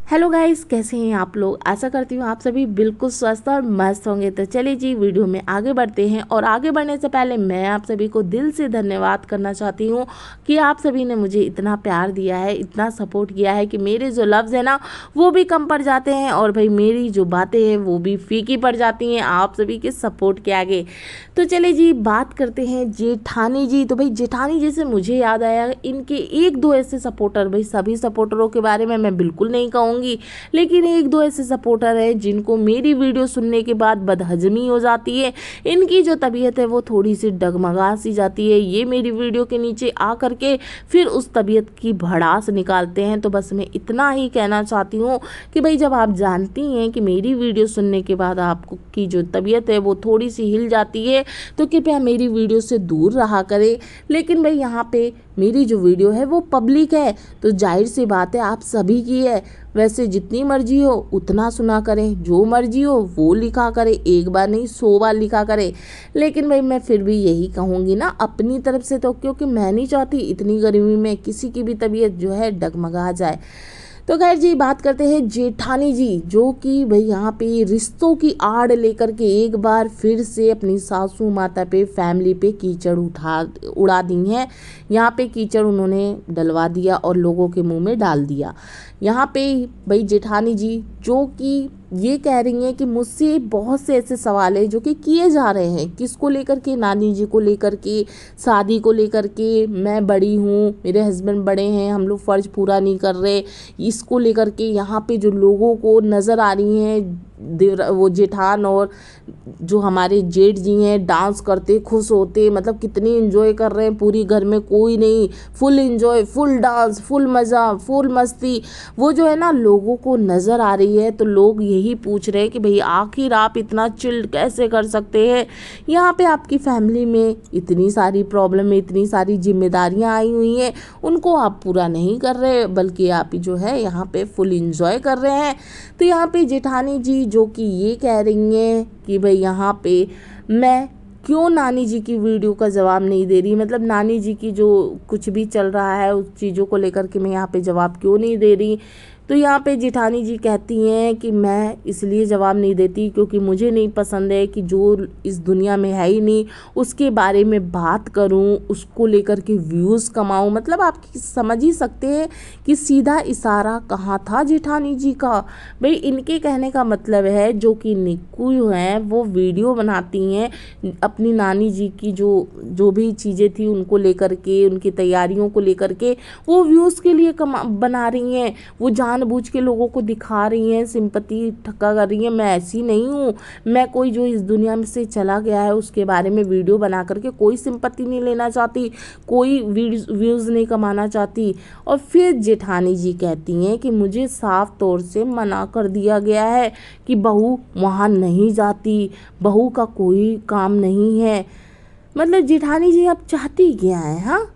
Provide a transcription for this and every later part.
Hello guys, कैसे हैं आप लोग। आशा करती हूँ आप सभी बिल्कुल स्वस्थ और मस्त होंगे। तो चलिए जी, वीडियो में आगे बढ़ते हैं। और आगे बढ़ने से पहले मैं आप सभी को दिल से धन्यवाद करना चाहती हूँ कि आप सभी ने मुझे इतना प्यार दिया है, इतना सपोर्ट किया है कि मेरे जो लफ्ज़ हैं ना वो भी कम पड़ जाते हैं और भाई मेरी जो बातें हैं वो भी फीकी पड़ जाती हैं आप सभी के सपोर्ट के आगे। तो चलिए जी, बात करते हैं जेठानी जी। तो भाई जेठानी जी से मुझे याद आया इनके एक दो ऐसे सपोर्टर, भाई सभी सपोर्टरों के बारे में मैं बिल्कुल नहीं कहूँगी, लेकिन एक दो ऐसे सपोर्टर हैं जिनको मेरी वीडियो सुनने के बाद बदहजमी हो जाती है। इनकी जो तबीयत है वो थोड़ी सी डगमगा सी जाती है। ये मेरी वीडियो के नीचे आ करके फिर उस तबीयत की भड़ास निकालते हैं। तो बस मैं इतना ही कहना चाहती हूँ कि भाई जब आप जानती हैं कि मेरी वीडियो सुनने के बाद आपको की जो तबीयत है वो थोड़ी सी हिल जाती है तो कृपया मेरी वीडियो से दूर रहा करें। लेकिन भाई यहाँ पे मेरी जो वीडियो है वो पब्लिक है, तो जाहिर सी बात है आप सभी की है। वैसे जितनी मर्जी हो उतना सुना करें, जो मर्जी हो वो लिखा करें, एक बार नहीं 100 बार लिखा करें। लेकिन भाई मैं फिर भी यही कहूँगी ना अपनी तरफ से, तो क्योंकि मैं नहीं चाहती इतनी गर्मी में किसी की भी तबीयत जो है डगमगा जाए। तो खैर जी, बात करते हैं जेठानी जी, जो कि भाई यहाँ पे रिश्तों की आड़ लेकर के एक बार फिर से अपनी सासू माता पे, फैमिली पे कीचड़ उड़ा दी हैं। यहाँ पे कीचड़ उन्होंने डलवा दिया और लोगों के मुंह में डाल दिया। यहाँ पे भाई जेठानी जी जो कि ये कह रही हैं कि मुझसे बहुत से ऐसे सवाल हैं जो कि किए जा रहे हैं, किसको लेकर के, नानी जी को लेकर के, शादी को लेकर के। मैं बड़ी हूँ, मेरे हस्बैंड बड़े हैं, हम लोग फ़र्ज़ पूरा नहीं कर रहे, इसको लेकर के यहाँ पे जो लोगों को नज़र आ रही हैं वो जेठान और जो हमारे जेठ जी हैं डांस करते खुश होते, मतलब कितनी एंजॉय कर रहे हैं, पूरी घर में कोई नहीं, full enjoy, full dance, full मज़ा, फुल मस्ती, वो जो है ना लोगों को नज़र आ रही है। तो लोग यही पूछ रहे हैं कि भाई आखिर आप इतना चिल्ड कैसे कर सकते हैं। यहाँ पे आपकी फैमिली में इतनी सारी प्रॉब्लम है, इतनी सारी जिम्मेदारियाँ आई हुई हैं, उनको आप पूरा नहीं कर रहे बल्कि आप जो है यहाँ पे फुल एंजॉय कर रहे हैं। तो यहाँ पे जेठानी जी जो कि ये कह रही हैं कि भाई यहाँ पे मैं क्यों नानी जी की वीडियो का जवाब नहीं दे रही, मतलब नानी जी की जो कुछ भी चल रहा है उस चीज़ों को लेकर के मैं यहाँ पे जवाब क्यों नहीं दे रही। तो यहाँ पे जेठानी जी कहती हैं कि मैं इसलिए जवाब नहीं देती क्योंकि मुझे नहीं पसंद है कि जो इस दुनिया में है ही नहीं उसके बारे में बात करूँ, उसको लेकर के व्यूज़ कमाऊँ। मतलब आप समझ ही सकते हैं कि सीधा इशारा कहाँ था जेठानी जी का। भाई इनके कहने का मतलब है जो कि निक्कू हैं वो वीडियो बनाती हैं अपनी नानी जी की जो भी चीज़ें थी उनको लेकर के, उनकी तैयारियों को लेकर के, वो व्यूज़ के लिए बना रही हैं, वो जानबूझ के लोगों को दिखा रही हैं, सिंपैथी ठक्का कर रही हैं। मैं ऐसी नहीं हूँ, मैं कोई जो इस दुनिया में से चला गया है उसके बारे में वीडियो बना करके कोई सिंपैथी नहीं लेना चाहती, कोई व्यूज़ नहीं कमाना चाहती। और फिर जेठानी जी कहती हैं कि मुझे साफ तौर से मना कर दिया गया है कि बहू वहाँ नहीं जाती, बहू का कोई काम नहीं है। मतलब जेठानी जी आप चाहती क्या है? हाँ,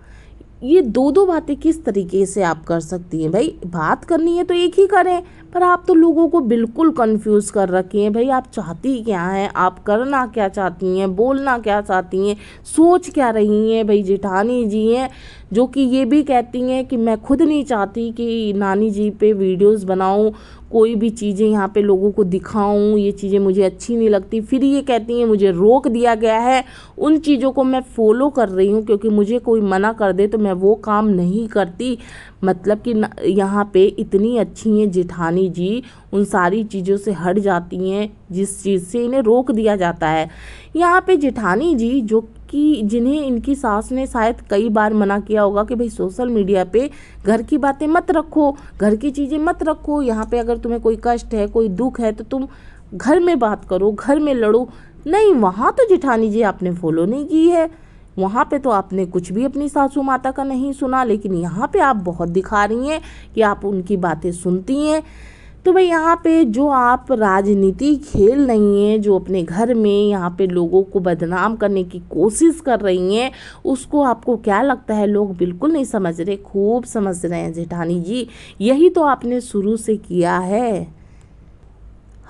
ये दो दो बातें किस तरीके से आप कर सकती हैं? भाई बात करनी है तो एक ही करें, पर आप तो लोगों को बिल्कुल कंफ्यूज कर रखी हैं। भाई आप चाहती क्या हैं, आप करना क्या चाहती हैं, बोलना क्या चाहती हैं, सोच क्या रही हैं। भाई जेठानी जी हैं जो कि ये भी कहती हैं कि मैं खुद नहीं चाहती कि नानी जी पे वीडियोस बनाऊं, कोई भी चीज़ें यहाँ पे लोगों को दिखाऊं, ये चीज़ें मुझे अच्छी नहीं लगती। फिर ये कहती हैं मुझे रोक दिया गया है, उन चीज़ों को मैं फॉलो कर रही हूँ क्योंकि मुझे कोई मना कर दे तो मैं वो काम नहीं करती। मतलब कि यहाँ पे इतनी अच्छी हैं जेठानी जी, उन सारी चीज़ों से हट जाती हैं जिस चीज़ से इन्हें रोक दिया जाता है। यहाँ पे जेठानी जी जो कि जिन्हें इनकी सास ने शायद कई बार मना किया होगा कि भाई सोशल मीडिया पे घर की बातें मत रखो, घर की चीज़ें मत रखो, यहाँ पे अगर तुम्हें कोई कष्ट है, कोई दुख है तो तुम घर में बात करो, घर में लड़ो। नहीं, वहाँ तो जेठानी जी आपने फॉलो नहीं की है, वहाँ पे तो आपने कुछ भी अपनी सासू माता का नहीं सुना, लेकिन यहाँ पे आप बहुत दिखा रही हैं कि आप उनकी बातें सुनती हैं। तो भाई यहाँ पे जो आप राजनीति खेल रही हैं, जो अपने घर में यहाँ पे लोगों को बदनाम करने की कोशिश कर रही हैं, उसको आपको क्या लगता है लोग बिल्कुल नहीं समझ रहे, खूब समझ रहे हैं जेठानी जी। यही तो आपने शुरू से किया है।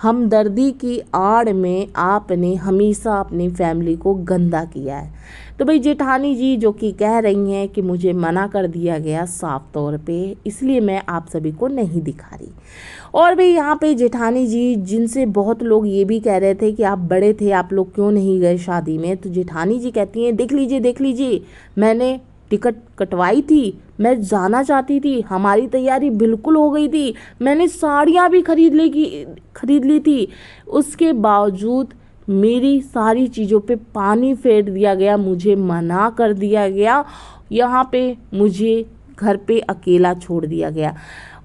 हमदर्दी की आड़ में आपने हमेशा अपनी फैमिली को गंदा किया है। तो भाई जेठानी जी जो कि कह रही हैं कि मुझे मना कर दिया गया साफ तौर पे, इसलिए मैं आप सभी को नहीं दिखा रही। और भाई यहाँ पे जेठानी जी जिनसे बहुत लोग ये भी कह रहे थे कि आप बड़े थे, आप लोग क्यों नहीं गए शादी में, तो जेठानी जी कहती हैं देख लीजिए मैंने टिकट कटवाई थी, मैं जाना चाहती थी, हमारी तैयारी बिल्कुल हो गई थी, मैंने साड़ियाँ भी खरीद ली थी, उसके बावजूद मेरी सारी चीज़ों पे पानी फेर दिया गया, मुझे मना कर दिया गया, यहाँ पे मुझे घर पे अकेला छोड़ दिया गया।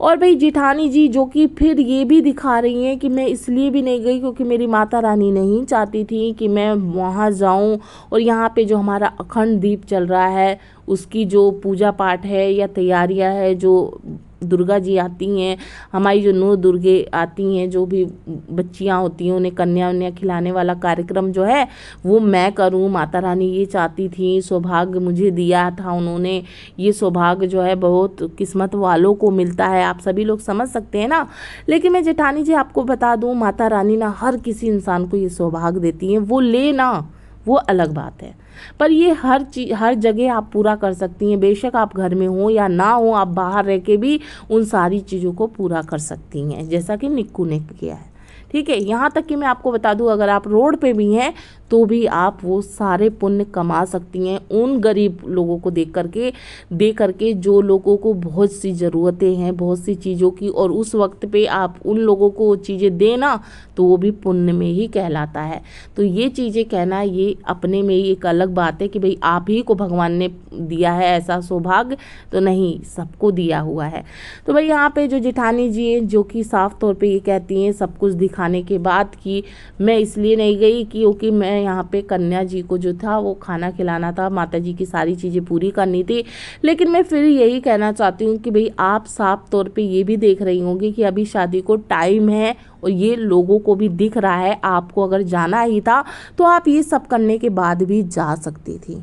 और भाई जेठानी जी जो कि फिर ये भी दिखा रही हैं कि मैं इसलिए भी नहीं गई क्योंकि मेरी माता रानी नहीं चाहती थी कि मैं वहाँ जाऊँ, और यहाँ पे जो हमारा अखंड दीप चल रहा है उसकी जो पूजा पाठ है या तैयारियाँ है, जो दुर्गा जी आती हैं, हमारी जो 9 दुर्गे आती हैं, जो भी बच्चियां होती हैं उन्हें कन्या वन्या खिलाने वाला कार्यक्रम जो है वो मैं करूं। माता रानी ये चाहती थी, सौभाग्य मुझे दिया था उन्होंने, ये सौभाग्य जो है बहुत किस्मत वालों को मिलता है, आप सभी लोग समझ सकते हैं ना। लेकिन मैं जेठानी जी आपको बता दूं, माता रानी ना हर किसी इंसान को ये सौभाग्य देती हैं, वो ले ना वो अलग बात है, पर ये हर जगह आप पूरा कर सकती हैं। बेशक आप घर में हो या ना हो, आप बाहर रह के भी उन सारी चीज़ों को पूरा कर सकती हैं, जैसा कि निक्कू ने किया है। ठीक है, यहाँ तक कि मैं आपको बता दूं, अगर आप रोड पे भी हैं तो भी आप वो सारे पुण्य कमा सकती हैं उन गरीब लोगों को दे करके जो लोगों को बहुत सी ज़रूरतें हैं, बहुत सी चीज़ों की, और उस वक्त पे आप उन लोगों को चीज़ें देना तो वो भी पुण्य में ही कहलाता है। तो ये चीज़ें कहना ये अपने में ही एक अलग बात है कि भाई आप ही को भगवान ने दिया है ऐसा सौभाग्य, तो नहीं, सबको दिया हुआ है। तो भाई यहाँ पे जो जेठानी जी हैं जो कि साफ तौर पे ये कहती हैं सब कुछ दिखाने के बाद कि मैं इसलिए नहीं गई क्योंकि मैं यहाँ पे कन्या जी को जो था वो खाना खिलाना था, माता जी की सारी चीज़ें पूरी करनी थी। लेकिन मैं फिर यही कहना चाहती हूँ कि भाई आप साफ तौर पे ये भी देख रही होंगी कि अभी शादी को टाइम है, और ये लोगों को भी दिख रहा है, आपको अगर जाना ही था तो आप ये सब करने के बाद भी जा सकती थी,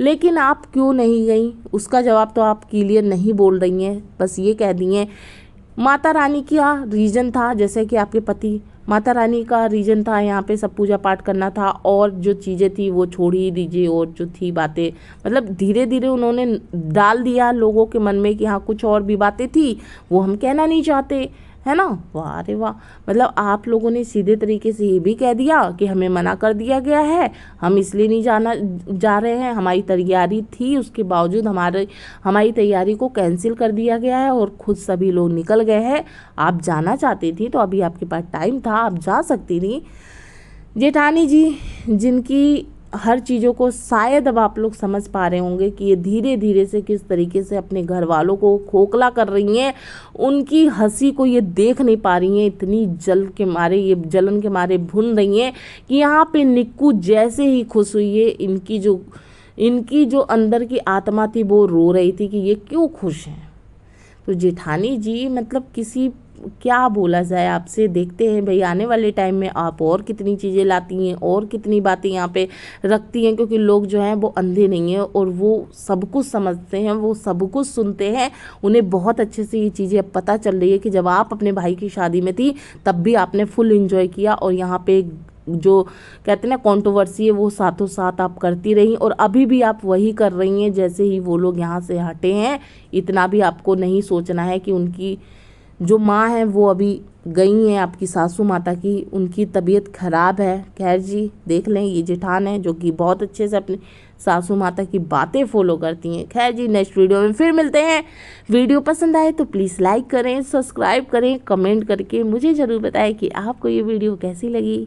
लेकिन आप क्यों नहीं गई, उसका जवाब तो आप क्लियर नहीं बोल रही हैं। बस ये कह दी हैं माता रानी का रीज़न था, जैसे कि आपके पति, माता रानी का रीज़न था यहाँ पे सब पूजा पाठ करना था, और जो चीज़ें थी वो छोड़ ही दीजिए, और जो थी बातें मतलब धीरे धीरे उन्होंने डाल दिया लोगों के मन में कि हाँ कुछ और भी बातें थी वो हम कहना नहीं चाहते, है ना। वाह अरे वाह, मतलब आप लोगों ने सीधे तरीके से ये भी कह दिया कि हमें मना कर दिया गया है, हम इसलिए नहीं जा रहे हैं, हमारी तैयारी थी उसके बावजूद हमारी तैयारी को कैंसिल कर दिया गया है, और खुद सभी लोग निकल गए हैं। आप जाना चाहती थी तो अभी आपके पास टाइम था, आप जा सकती थी। जेठानी जी जिनकी हर चीज़ों को शायद अब आप लोग समझ पा रहे होंगे कि ये धीरे धीरे से किस तरीके से अपने घर वालों को खोखला कर रही हैं, उनकी हंसी को ये देख नहीं पा रही हैं, इतनी जलन के मारे भुन रही हैं कि यहाँ पे निक्कू जैसे ही खुश हुई है, इनकी जो अंदर की आत्मा थी वो रो रही थी कि ये क्यों खुश हैं। तो जेठानी जी मतलब क्या बोला जाए आपसे, देखते हैं भाई आने वाले टाइम में आप और कितनी चीज़ें लाती हैं और कितनी बातें यहाँ पे रखती हैं, क्योंकि लोग जो हैं वो अंधे नहीं हैं और वो सब कुछ समझते हैं, वो सब कुछ सुनते हैं, उन्हें बहुत अच्छे से ये चीज़ें अब पता चल रही है कि जब आप अपने भाई की शादी में थी तब भी आपने फुल एंजॉय किया, और यहाँ पे जो कहते हैं ना कंट्रोवर्सी है वो साथों साथ आप करती रही, और अभी भी आप वही कर रही हैं। जैसे ही वो लोग यहाँ से हटे हैं, इतना भी आपको नहीं सोचना है कि उनकी जो माँ है वो अभी गई हैं, आपकी सासू माता की, उनकी तबीयत खराब है। खैर जी देख लें, ये जेठान है जो कि बहुत अच्छे से अपनी सासू माता की बातें फॉलो करती हैं। खैर जी नेक्स्ट वीडियो में फिर मिलते हैं। वीडियो पसंद आए तो प्लीज़ लाइक करें, सब्सक्राइब करें, कमेंट करके मुझे ज़रूर बताएं कि आपको ये वीडियो कैसी लगी।